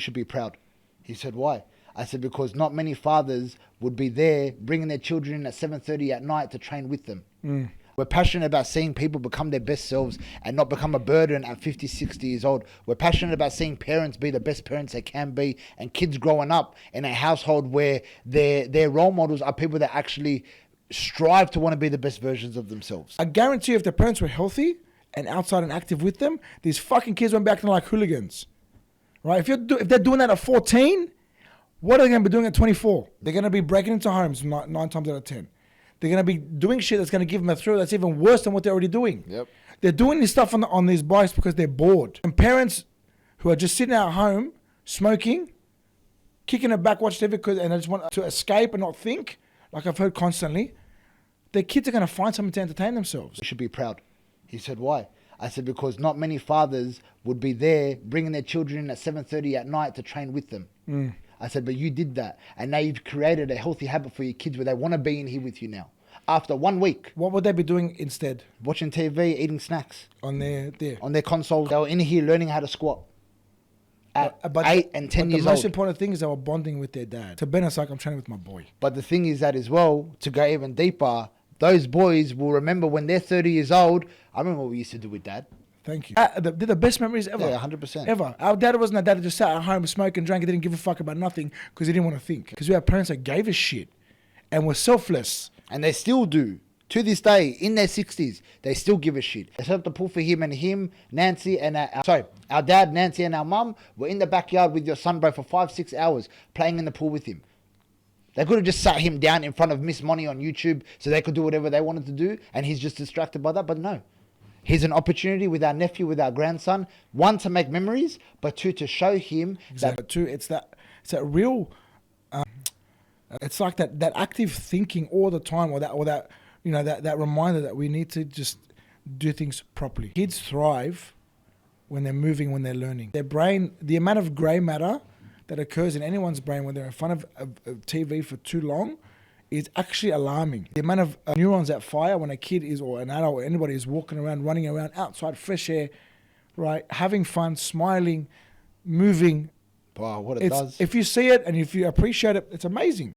should be proud. He said, why? I said, because not many fathers would be there bringing their children in at 7:30 at night to train with them. We're passionate about seeing people become their best selves and not become a burden at 50, 60 years old. We're passionate about seeing parents be the best parents they can be, and kids growing up in a household where their role models are people that actually strive to want to be the best versions of themselves. I guarantee you, if the parents were healthy and outside and active with them, these fucking kids went back to like hooligans, right? If they're doing that at 14, what are they going to be doing at 24? They're going to be breaking into homes nine times out of 10. They're going to be doing shit that's going to give them a thrill that's even worse than what they're already doing. Yep. They're doing this stuff on these bikes because they're bored. And parents who are just sitting at home, smoking, kicking it back, watch TV, and they just want to escape and not think, like I've heard constantly, their kids are going to find something to entertain themselves. You should be proud. He said, why? I said, because not many fathers would be there bringing their children in at 7:30 at night to train with them. I said, but you did that. And now you've created a healthy habit for your kids where they want to be in here with you now. After 1 week. What would they be doing instead? Watching TV, eating snacks. On their console. They were in here learning how to squat. At 8 and 10 years old. The most important thing is they were bonding with their dad. To Ben, it's like I'm training with my boy. But the thing is that as well, to go even deeper, those boys will remember when they're 30 years old, I remember what we used to do with dad. Thank you. They're the best memories ever. Yeah, 100%. Ever. Our dad wasn't a dad that just sat at home, smoked and drank and didn't give a fuck about nothing because he didn't want to think. Because we had parents that gave a shit and were selfless. And they still do. To this day, in their 60s, they still give a shit. They set up the pool for him, Nancy, and our dad, Nancy, and our mum were in the backyard with your son, bro, for 5-6 hours playing in the pool with him. They could have just sat him down in front of Miss Money on YouTube so they could do whatever they wanted to do, and he's just distracted by that, but no. Here's an opportunity with our nephew, with our grandson, one, to make memories, but two, to show him that. Two, it's that real, it's like that active thinking all the time, or that you know, that reminder that we need to just do things properly. Kids thrive when they're moving, when they're learning. Their brain, the amount of grey matter that occurs in anyone's brain when they're in front of a TV for too long is actually alarming. The amount of neurons that fire when a kid is, or an adult, or anybody is walking around, running around outside, fresh air, right, having fun, smiling, moving. Wow, what it does. If you see it and if you appreciate it, it's amazing.